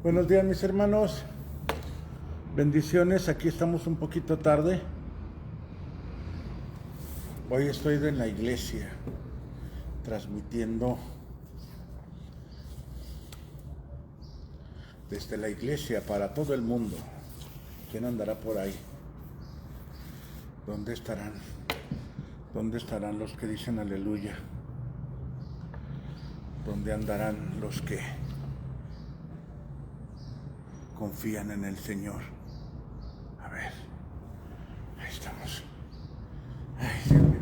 Buenos días, mis hermanos. Bendiciones. Aquí estamos un poquito tarde. Hoy estoy en la iglesia transmitiendo desde la iglesia para todo el mundo. ¿Quién andará por ahí? ¿Dónde estarán? ¿Dónde estarán los que dicen aleluya? ¿Dónde andarán los que confían en el Señor? A ver, ahí estamos. Ay, Dios mío.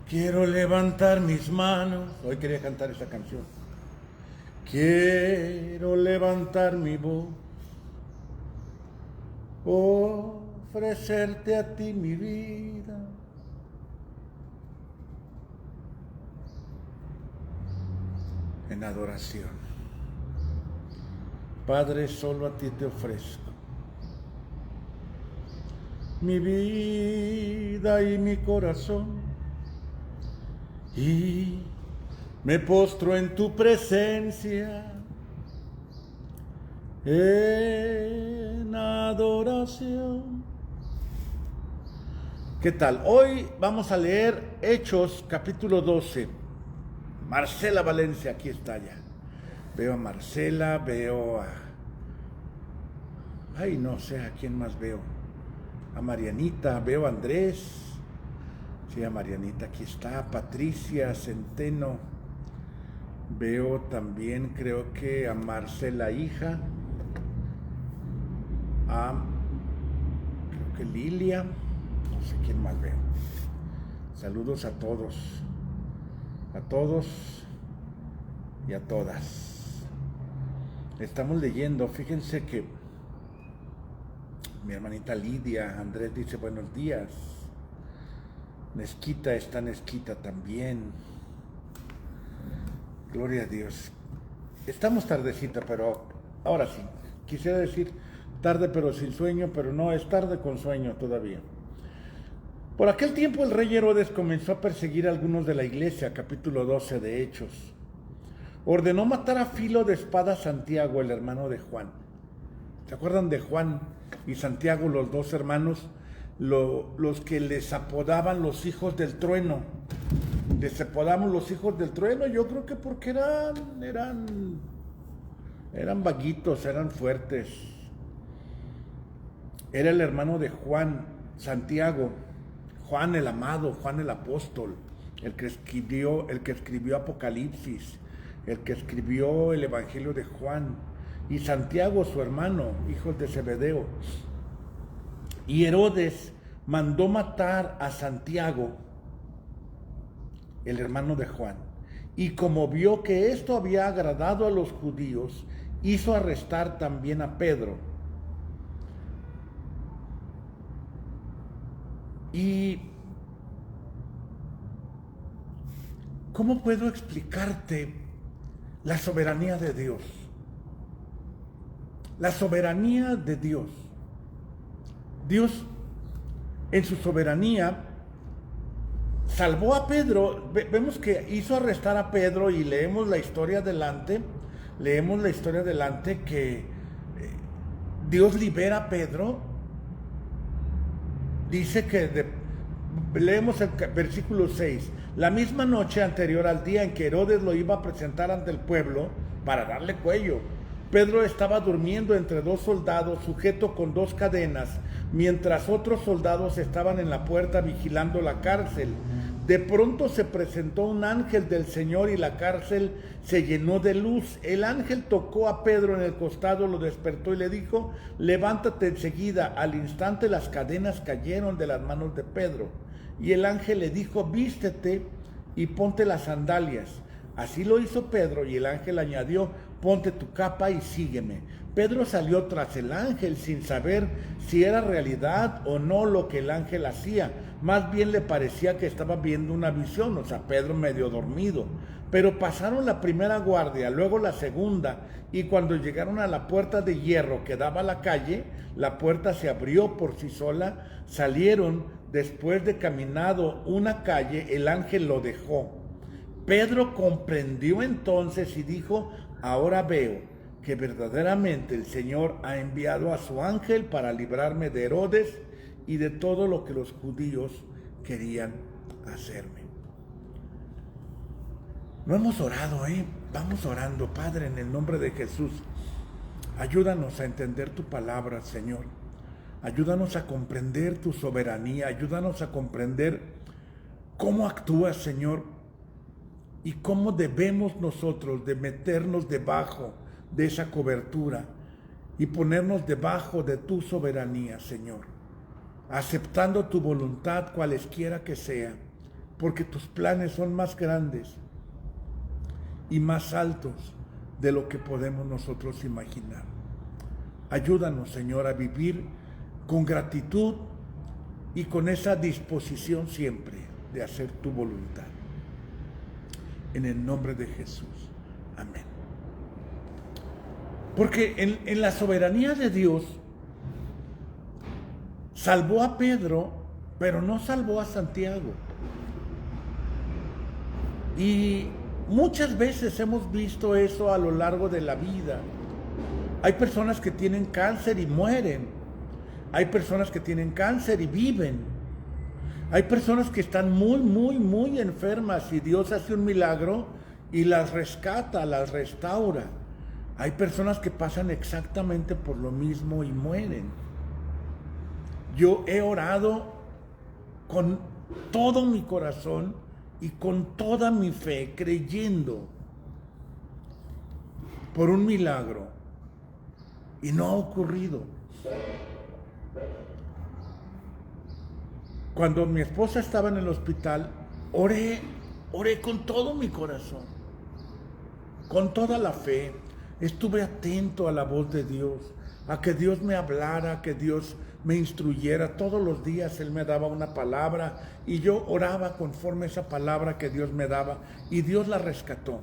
Quiero levantar mis manos. Hoy quería cantar esta canción. Quiero levantar mi voz, ofrecerte a ti mi vida. En adoración. Padre, solo a ti te ofrezco mi vida y mi corazón, y me postro en tu presencia en adoración. ¿Qué tal? Hoy vamos a leer Hechos capítulo 12. Marcela Valencia, aquí está ya. Veo a Marcela, veo a... Ay, no sé a quién más veo. A Marianita, veo a Andrés. Sí, a Marianita, aquí está. Patricia Centeno. Veo también, creo que a Marcela hija. Creo que Lilia. No sé quién más veo. Saludos a todos. A todos y a todas. Estamos leyendo, fíjense que mi hermanita Lidia, Andrés dice buenos días. Nesquita está Nesquita también. Gloria a Dios. Estamos tardecita, pero ahora sí. Quisiera decir tarde pero sin sueño, pero no, es tarde con sueño todavía. Por aquel tiempo el rey Herodes comenzó a perseguir a algunos de la iglesia, capítulo 12 de Hechos. Ordenó matar a filo de espada a Santiago, el hermano de Juan. ¿Se acuerdan de Juan y Santiago, los dos hermanos? Los que les apodaban los hijos del trueno. Les apodamos los hijos del trueno, yo creo que porque eran vaguitos, eran fuertes. Era el hermano de Juan, Santiago. Juan el amado, Juan el apóstol, el que escribió Apocalipsis, el que escribió el Evangelio de Juan, y Santiago su hermano, hijos de Zebedeo. Y Herodes mandó matar a Santiago, el hermano de Juan, y como vio que esto había agradado a los judíos, hizo arrestar también a Pedro. Y ¿cómo puedo explicarte la soberanía de Dios? La soberanía de Dios. Dios, en su soberanía, salvó a Pedro. Vemos que hizo arrestar a Pedro y leemos la historia adelante. Que Dios libera a Pedro. Dice que, leemos el versículo 6, la misma noche anterior al día en que Herodes lo iba a presentar ante el pueblo para darle cuello, Pedro estaba durmiendo entre dos soldados sujeto con dos cadenas, mientras otros soldados estaban en la puerta vigilando la cárcel. De pronto se presentó un ángel del Señor y la cárcel se llenó de luz. El ángel tocó a Pedro en el costado, lo despertó y le dijo, levántate enseguida. Al instante las cadenas cayeron de las manos de Pedro. Y el ángel le dijo, vístete y ponte las sandalias. Así lo hizo Pedro y el ángel añadió, ponte tu capa y sígueme. Pedro salió tras el ángel sin saber si era realidad o no lo que el ángel hacía. Más bien le parecía que estaba viendo una visión, o sea, Pedro medio dormido. Pero pasaron la primera guardia, luego la segunda, y cuando llegaron a la puerta de hierro que daba a la calle, la puerta se abrió por sí sola, salieron, después de caminado una calle, el ángel lo dejó. Pedro comprendió entonces y dijo, ahora veo. que verdaderamente el Señor ha enviado a su ángel para librarme de Herodes y de todo lo que los judíos querían hacerme. No hemos orado, vamos orando. Padre, en el nombre de Jesús, ayúdanos a entender tu palabra, Señor. Ayúdanos a comprender tu soberanía, ayúdanos a comprender cómo actúas, Señor, y cómo debemos nosotros de meternos debajo de esa cobertura y ponernos debajo de tu soberanía, Señor, aceptando tu voluntad cualesquiera que sea, porque tus planes son más grandes y más altos de lo que podemos nosotros imaginar. Ayúdanos, Señor, a vivir con gratitud y con esa disposición siempre de hacer tu voluntad. En el nombre de Jesús. Amén. Porque en la soberanía de Dios salvó a Pedro, pero no salvó a Santiago. Y muchas veces hemos visto eso a lo largo de la vida. Hay personas que tienen cáncer y mueren. Hay personas que tienen cáncer y viven. Hay personas que están muy enfermas y Dios hace un milagro y las rescata, las restaura. Hay personas que pasan exactamente por lo mismo y mueren. Yo he orado con todo mi corazón y con toda mi fe, creyendo por un milagro, y no ha ocurrido. Cuando mi esposa estaba en el hospital, oré con todo mi corazón, con toda la fe. Estuve atento a la voz de Dios, a que Dios me hablara, que Dios me instruyera. Todos los días Él me daba una palabra y yo oraba conforme a esa palabra que Dios me daba, y Dios la rescató.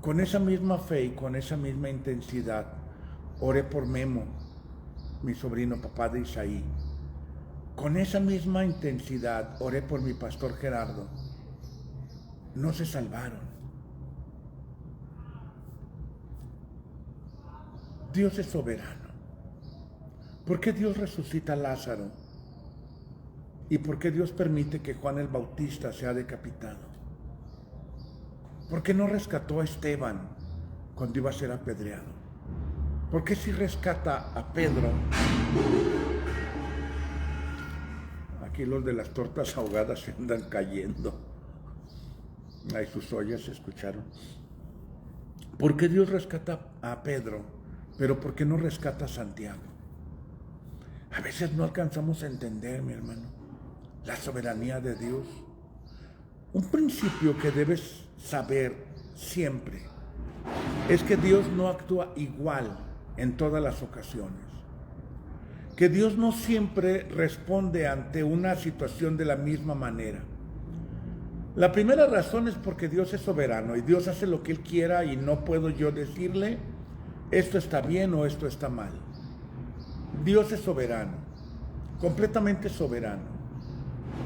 Con esa misma fe y con esa misma intensidad oré por Memo, mi sobrino, papá de Isaí. Con esa misma intensidad oré por mi pastor Gerardo. No se salvaron. Dios es soberano. ¿Por qué Dios resucita a Lázaro? ¿Y por qué Dios permite que Juan el Bautista sea decapitado? ¿Por qué no rescató a Esteban cuando iba a ser apedreado? ¿Por qué si rescata a Pedro? Aquí los de las tortas ahogadas se andan cayendo. Ahí sus ollas se escucharon. ¿Por qué Dios rescata a Pedro, pero por qué no rescata a Santiago? A veces no alcanzamos a entender, mi hermano, la soberanía de Dios. Un principio que debes saber siempre es que Dios no actúa igual en todas las ocasiones. Que Dios no siempre responde ante una situación de la misma manera. La primera razón es porque Dios es soberano y Dios hace lo que Él quiera y no puedo yo decirle esto está bien o esto está mal. Dios es soberano, completamente soberano.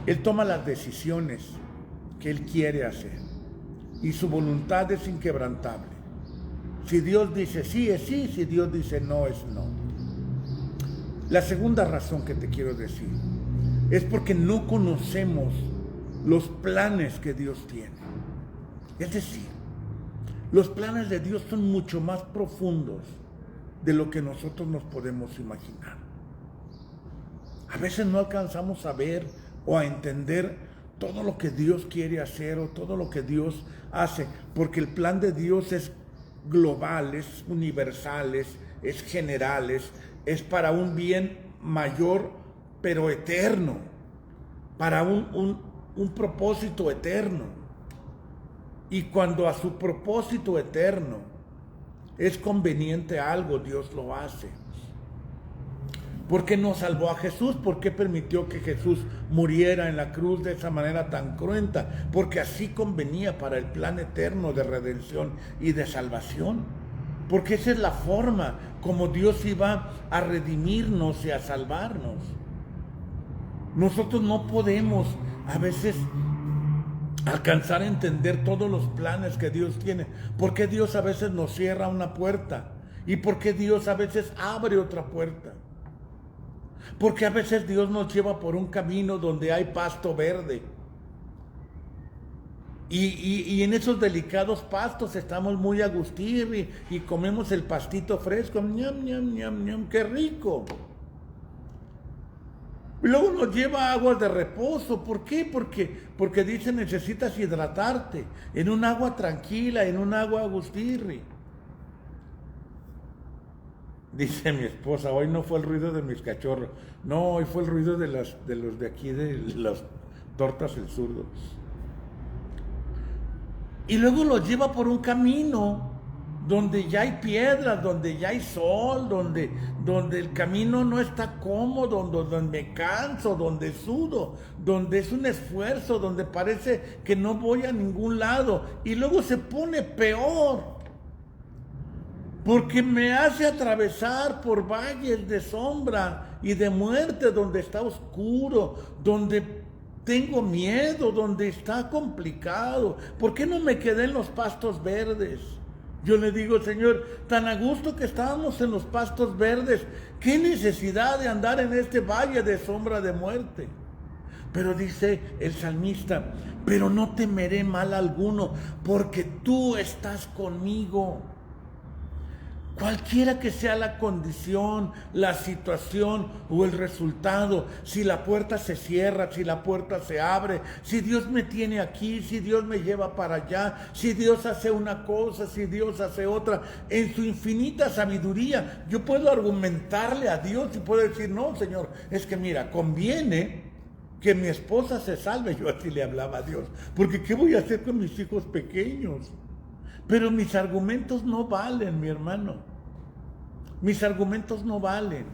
Él toma las decisiones que Él quiere hacer y su voluntad es inquebrantable. Si Dios dice sí, es sí; si Dios dice no, es no. La segunda razón que te quiero decir es porque no conocemos los planes que Dios tiene. Es decir, los planes de Dios son mucho más profundos de lo que nosotros nos podemos imaginar. A veces no alcanzamos a ver o a entender todo lo que Dios quiere hacer o todo lo que Dios hace, porque el plan de Dios es global, es universal, es general, es para un bien mayor pero eterno, para un propósito eterno. Y cuando a su propósito eterno es conveniente algo, Dios lo hace. ¿Por qué no salvó a Jesús? ¿Por qué permitió que Jesús muriera en la cruz de esa manera tan cruenta? Porque así convenía para el plan eterno de redención y de salvación. Porque esa es la forma como Dios iba a redimirnos y a salvarnos. Nosotros no podemos a veces alcanzar a entender todos los planes que Dios tiene. ¿Por qué Dios a veces nos cierra una puerta? ¿Y por qué Dios a veces abre otra puerta? Porque a veces Dios nos lleva por un camino donde hay pasto verde. Y en esos delicados pastos estamos muy a gustir y comemos el pastito fresco. ¡Ñam, ñam, ñam, ñam! ¡Qué rico! Y luego nos lleva a aguas de reposo. ¿Por qué? Porque dice, necesitas hidratarte en un agua tranquila, en un agua agustirri. Dice mi esposa, hoy no fue el ruido de mis cachorros. No, hoy fue el ruido de los de aquí, de las tortas el zurdo. Y luego los lleva por un camino donde ya hay piedras, donde ya hay sol, donde el camino no está cómodo, donde me canso, donde sudo, donde es un esfuerzo, donde parece que no voy a ningún lado. Y luego se pone peor, porque me hace atravesar por valles de sombra y de muerte, donde está oscuro, donde tengo miedo, donde está complicado. ¿Por qué no me quedé en los pastos verdes? Yo le digo, Señor, tan a gusto que estábamos en los pastos verdes, ¿qué necesidad de andar en este valle de sombra de muerte? Pero dice el salmista, pero no temeré mal alguno, porque tú estás conmigo. Cualquiera que sea la condición, la situación o el resultado, si la puerta se cierra, si la puerta se abre, si Dios me tiene aquí, si Dios me lleva para allá, si Dios hace una cosa, si Dios hace otra, en su infinita sabiduría, yo puedo argumentarle a Dios y puedo decir, no, Señor, es que mira, conviene que mi esposa se salve. Yo así le hablaba a Dios, porque ¿qué voy a hacer con mis hijos pequeños? Pero mis argumentos no valen, mi hermano. Mis argumentos no valen.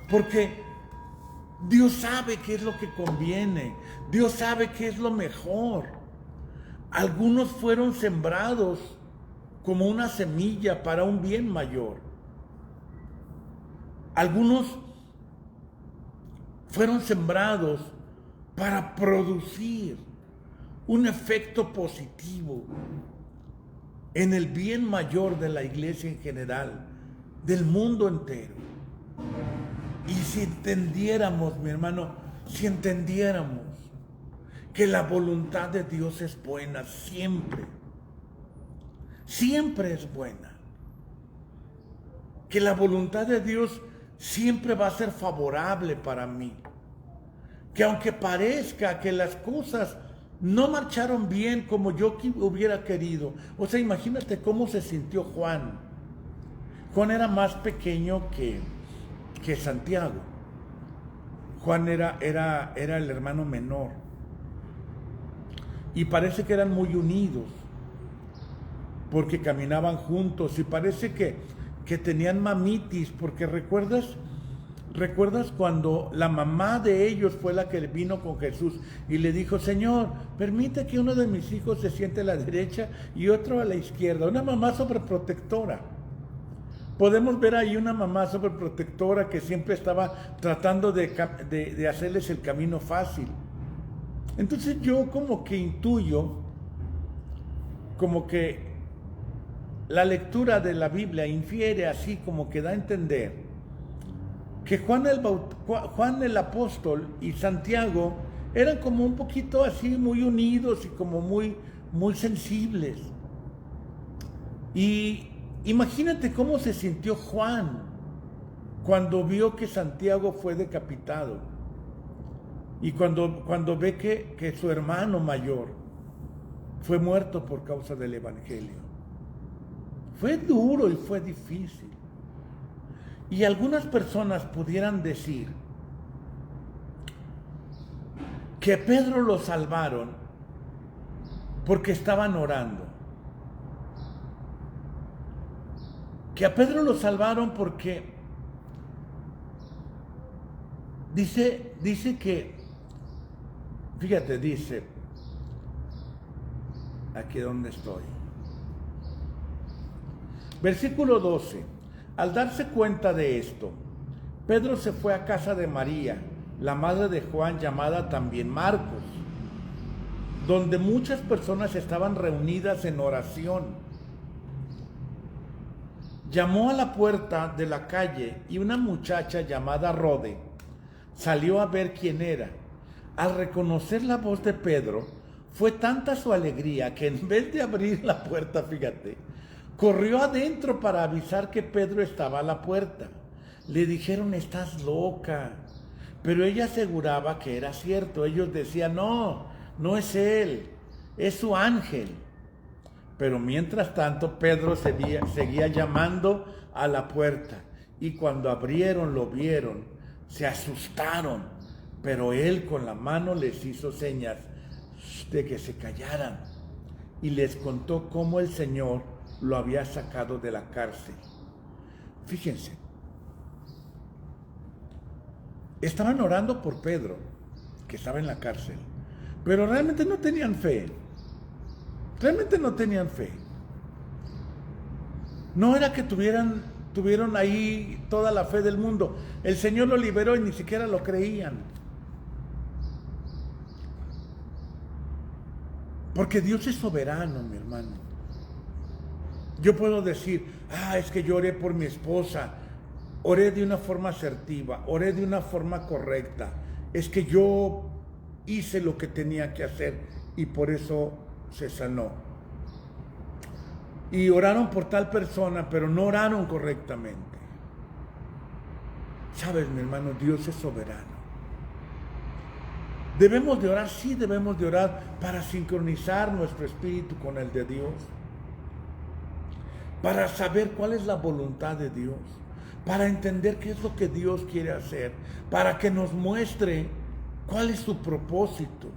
Porque Dios sabe qué es lo que conviene. Dios sabe qué es lo mejor. Algunos fueron sembrados como una semilla para un bien mayor. Algunos fueron sembrados para producir un efecto positivo en el bien mayor de la iglesia en general, del mundo entero. Y si entendiéramos, mi hermano, si entendiéramos que la voluntad de Dios es buena siempre, siempre es buena, que la voluntad de Dios siempre va a ser favorable para mí, que aunque parezca que las cosas no marcharon bien como yo hubiera querido. O sea, imagínate cómo se sintió Juan. Juan era más pequeño que Santiago. Juan era el hermano menor. Y parece que eran muy unidos, porque caminaban juntos. Y parece que tenían mamitis, porque ¿recuerdas cuando la mamá de ellos fue la que vino con Jesús y le dijo, Señor, permite que uno de mis hijos se siente a la derecha y otro a la izquierda? Una mamá sobreprotectora. Podemos ver ahí una mamá sobreprotectora que siempre estaba tratando de hacerles el camino fácil. Entonces yo como que intuyo, como que la lectura de la Biblia infiere así, como que da a entender que Juan el apóstol y Santiago eran como un poquito así muy unidos y como muy, muy sensibles. Y imagínate cómo se sintió Juan cuando vio que Santiago fue decapitado y cuando ve que su hermano mayor fue muerto por causa del evangelio. Fue duro y fue difícil. Y algunas personas pudieran decir que a Pedro lo salvaron porque estaban orando. Que a Pedro lo salvaron porque dice que, fíjate, dice, aquí donde estoy. Versículo 12. Al darse cuenta de esto, Pedro se fue a casa de María, la madre de Juan, llamada también Marcos. donde muchas personas estaban reunidas en oración. Llamó a la puerta de la calle y una muchacha llamada Rode salió a ver quién era. Al reconocer la voz de Pedro, fue tanta su alegría que en vez de abrir la puerta, fíjate, corrió adentro para avisar que Pedro estaba a la puerta. Le dijeron, estás loca. Pero ella aseguraba que era cierto. Ellos decían, no, no es él, es su ángel. Pero mientras tanto, Pedro seguía llamando a la puerta. Y cuando abrieron, lo vieron, se asustaron. Pero él con la mano les hizo señas de que se callaran. Y les contó cómo el Señor lo había sacado de la cárcel. Fíjense. Estaban orando por Pedro, que estaba en la cárcel. Pero realmente no tenían fe. Realmente no tenían fe. No era que tuvieron ahí toda la fe del mundo. El Señor lo liberó y ni siquiera lo creían. Porque Dios es soberano, mi hermano. Yo puedo decir, es que yo oré por mi esposa, oré de una forma asertiva, oré de una forma correcta. Es que yo hice lo que tenía que hacer y por eso se sanó. Y oraron por tal persona, pero no oraron correctamente. Sabes, mi hermano, Dios es soberano. Debemos de orar, sí debemos de orar para sincronizar nuestro espíritu con el de Dios. Para saber cuál es la voluntad de Dios. Para entender qué es lo que Dios quiere hacer. Para que nos muestre cuál es su propósito.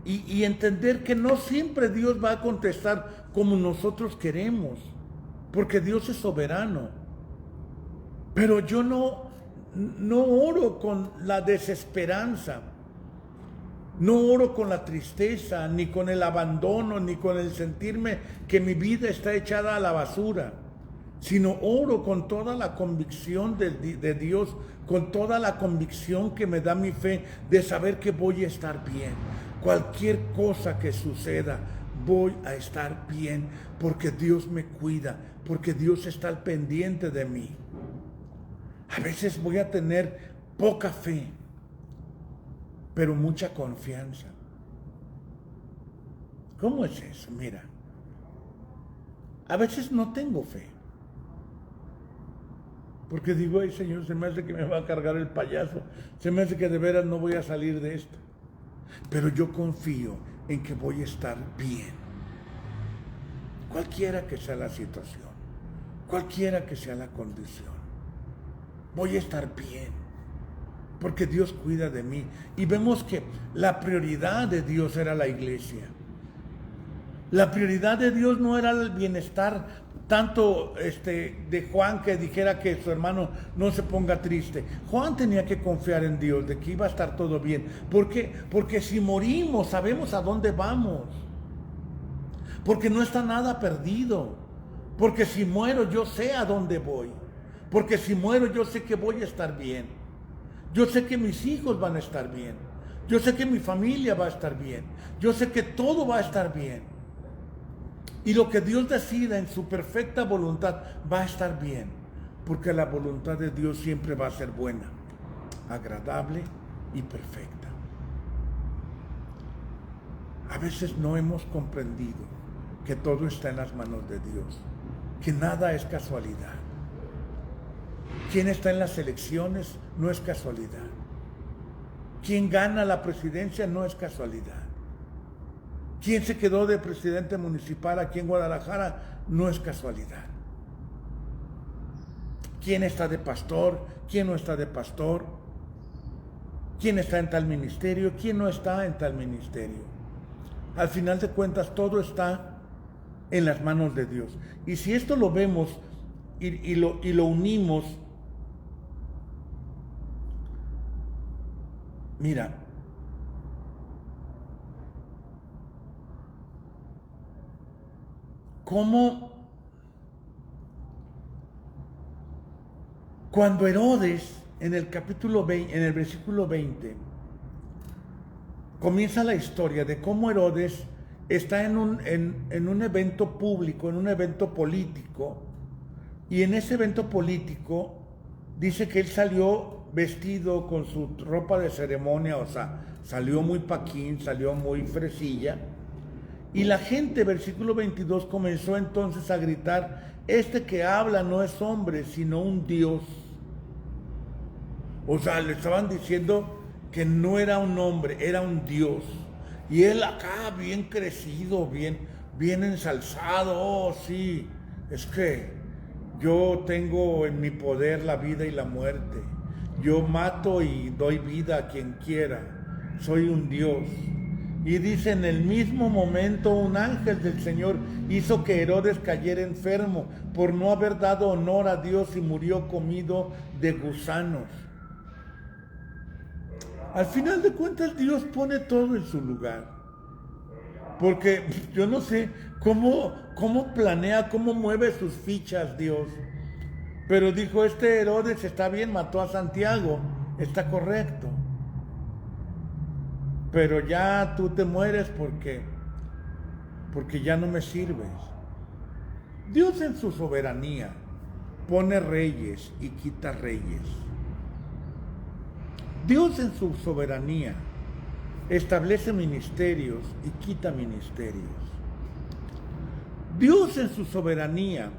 Y entender que no siempre Dios va a contestar como nosotros queremos. Porque Dios es soberano. Pero yo no oro con la desesperanza. No oro con la tristeza, ni con el abandono, ni con el sentirme que mi vida está echada a la basura, sino oro con toda la convicción de Dios, con toda la convicción que me da mi fe de saber que voy a estar bien. Cualquier cosa que suceda, voy a estar bien, porque Dios me cuida, porque Dios está al pendiente de mí. A veces voy a tener poca fe, pero mucha confianza. ¿Cómo es eso? Mira, a veces no tengo fe. Porque digo, ay Señor, se me hace que me va a cargar el payaso. Se me hace que de veras no voy a salir de esto. Pero yo confío en que voy a estar bien. Cualquiera que sea la situación, cualquiera que sea la condición, voy a estar bien. Porque Dios cuida de mí. Y vemos que la prioridad de Dios era la iglesia. La prioridad de Dios no era el bienestar tanto de Juan, que dijera que su hermano no se ponga triste. Juan tenía que confiar en Dios, de que iba a estar todo bien. ¿Por qué? Porque si morimos sabemos a dónde vamos. Porque no está nada perdido. Porque si muero yo sé a dónde voy. Porque si muero yo sé que voy a estar bien. Yo sé que mis hijos van a estar bien. Yo sé que mi familia va a estar bien. Yo sé que todo va a estar bien. Y lo que Dios decida en su perfecta voluntad va a estar bien. Porque la voluntad de Dios siempre va a ser buena, agradable y perfecta. A veces no hemos comprendido que todo está en las manos de Dios. Que nada es casualidad. Quien está en las elecciones no es casualidad. Quien gana la presidencia no es casualidad. Quien se quedó de presidente municipal aquí en Guadalajara no es casualidad. Quién está de pastor, quién no está de pastor, quién está en tal ministerio, quién no está en tal ministerio. Al final de cuentas todo está en las manos de Dios. Y si esto lo vemos y lo unimos, mira, cómo cuando Herodes en el capítulo 20, en el versículo 20, comienza la historia de cómo Herodes está en un evento público, en un evento político, y en ese evento político dice que él salió vestido con su ropa de ceremonia, o sea, salió muy paquín, salió muy fresilla, y la gente, versículo 22, comenzó entonces a gritar: este que habla no es hombre, sino un Dios. O sea, le estaban diciendo que no era un hombre, era un Dios. Y él acá bien crecido, bien ensalzado. Oh, sí, es que yo tengo en mi poder la vida y la muerte. Yo mato y doy vida a quien quiera. Soy un Dios. Y dice: en el mismo momento un ángel del Señor hizo que Herodes cayera enfermo por no haber dado honor a Dios y murió comido de gusanos. Al final de cuentas, Dios pone todo en su lugar. Porque yo no sé cómo planea, cómo mueve sus fichas Dios. Pero dijo: este Herodes está bien, mató a Santiago, está correcto. Pero ya tú te mueres porque ya no me sirves. Dios en su soberanía pone reyes y quita reyes. Dios en su soberanía establece ministerios y quita ministerios. Dios en su soberanía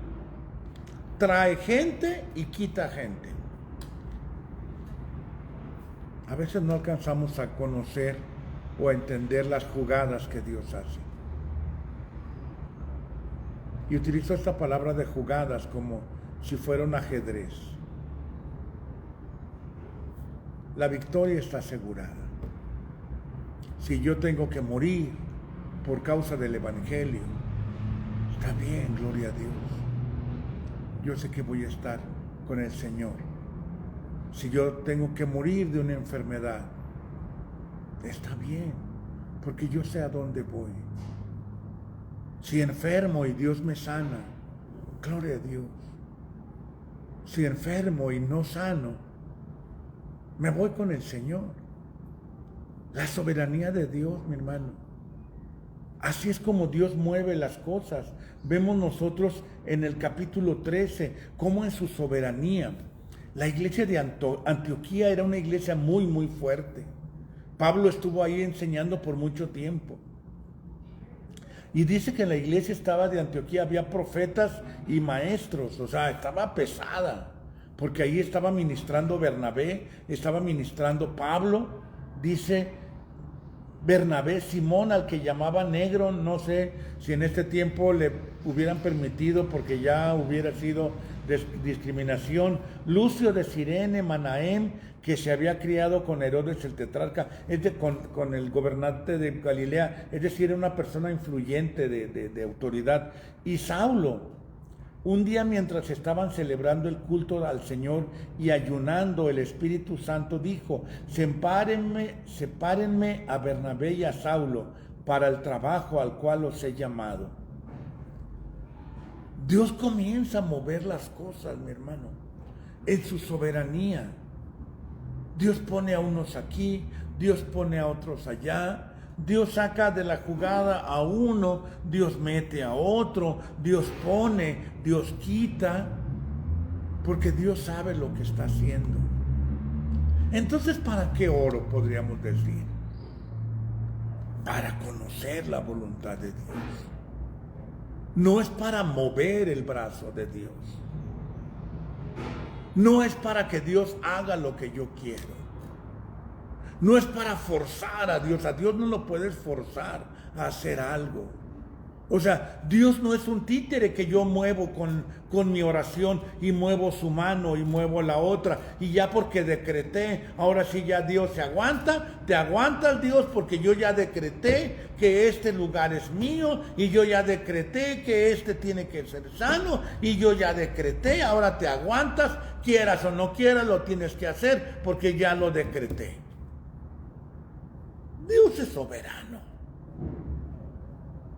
trae gente y quita gente. A veces no alcanzamos a conocer o a entender las jugadas que Dios hace. Y utilizo esta palabra de jugadas como si fuera un ajedrez. La victoria está asegurada. Si yo tengo que morir por causa del Evangelio, está bien, gloria a Dios. Yo sé que voy a estar con el Señor. Si yo tengo que morir de una enfermedad, está bien, porque yo sé a dónde voy. Si enfermo y Dios me sana, gloria a Dios. Si enfermo y no sano, me voy con el Señor. La soberanía de Dios, mi hermano. Así es como Dios mueve las cosas. Vemos nosotros en el capítulo 13, cómo en su soberanía, la iglesia de Antioquía era una iglesia muy, muy fuerte. Pablo estuvo ahí enseñando por mucho tiempo. Y dice que en la iglesia de Antioquía había profetas y maestros, o sea, estaba pesada, porque ahí estaba ministrando Bernabé, estaba ministrando Pablo. Dice Bernabé, Simón, al que llama negro, no sé si en este tiempo le hubieran permitido porque ya hubiera sido discriminación. Lucio de Cirene, Manahem, que se había criado con Herodes el tetrarca, con el gobernante de Galilea, es decir, era una persona influyente de autoridad. Y Saulo, un día mientras estaban celebrando el culto al Señor y ayunando, el Espíritu Santo dijo: sepárenme a Bernabé y a Saulo para el trabajo al cual los he llamado. Dios comienza a mover las cosas, mi hermano, en su soberanía. Dios pone a unos aquí, Dios pone a otros allá. Dios saca de la jugada a uno, Dios mete a otro, Dios pone, Dios quita, porque Dios sabe lo que está haciendo. Entonces, ¿para qué oro, podríamos decir? Para conocer la voluntad de Dios. No es para mover el brazo de Dios. No es para que Dios haga lo que yo quiero. No es para forzar a Dios no lo puedes forzar a hacer algo. O sea, Dios no es un títere que yo muevo con mi oración y muevo su mano y muevo la otra. Y ya porque decreté, ahora sí ya Dios se aguanta. Te aguantas, Dios, porque yo ya decreté que este lugar es mío y yo ya decreté que este tiene que ser sano y yo ya decreté, ahora te aguantas, quieras o no quieras, lo tienes que hacer porque ya lo decreté. Dios es soberano.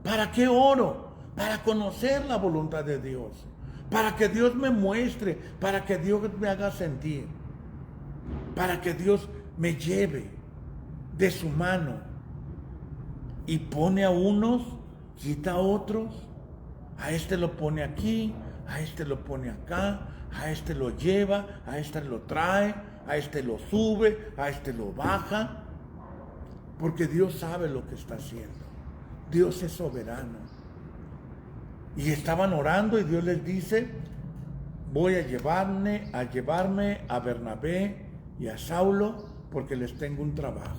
¿Para qué oro? Para conocer la voluntad de Dios. Para que Dios me muestre, para que Dios me haga sentir. Para que Dios me lleve de su mano y pone a unos, quita a otros, a este lo pone aquí, a este lo pone acá, a este lo lleva, a este lo trae, a este lo sube, a este lo baja, porque Dios sabe lo que está haciendo. Dios es soberano. Y estaban orando y Dios les dice: voy a llevarme a Bernabé y a Saulo porque les tengo un trabajo.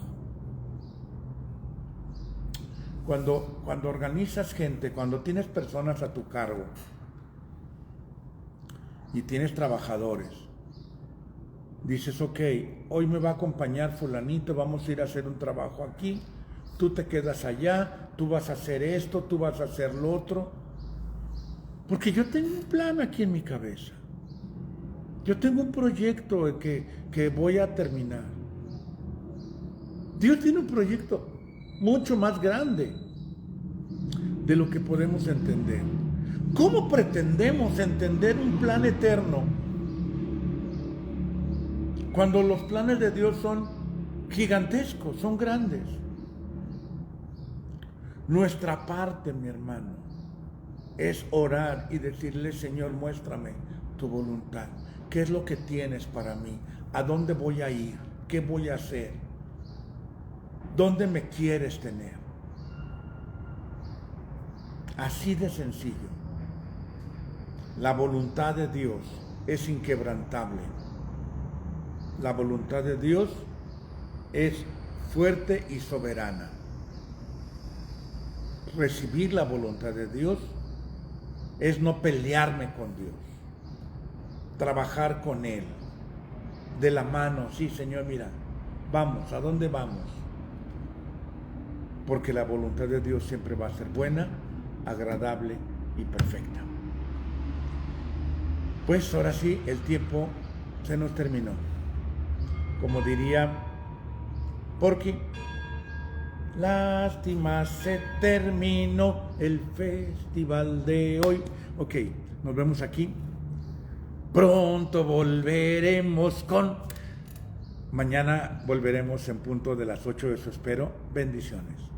Cuando organizas gente, cuando tienes personas a tu cargo y tienes trabajadores, dices: ok, hoy me va a acompañar fulanito, vamos a ir a hacer un trabajo aquí, tú te quedas allá, tú vas a hacer esto, tú vas a hacer lo otro, porque yo tengo un plan aquí en mi cabeza, yo tengo un proyecto que voy a terminar. Dios tiene un proyecto mucho más grande de lo que podemos entender. ¿Cómo pretendemos entender un plan eterno cuando los planes de Dios son gigantescos, son grandes? Nuestra parte, mi hermano, es orar y decirle: Señor, muéstrame tu voluntad. ¿Qué es lo que tienes para mí? ¿A dónde voy a ir? ¿Qué voy a hacer? ¿Dónde me quieres tener? Así de sencillo. La voluntad de Dios es inquebrantable. La voluntad de Dios es fuerte y soberana. Recibir la voluntad de Dios es no pelearme con Dios, trabajar con Él, de la mano. Sí, Señor, mira, vamos, ¿a dónde vamos? Porque la voluntad de Dios siempre va a ser buena, agradable y perfecta. Pues ahora sí, el tiempo se nos terminó. Como diría Porky, lástima, se terminó el festival de hoy. Ok, nos vemos aquí. Pronto volveremos Mañana volveremos en punto de las 8, eso espero. Bendiciones.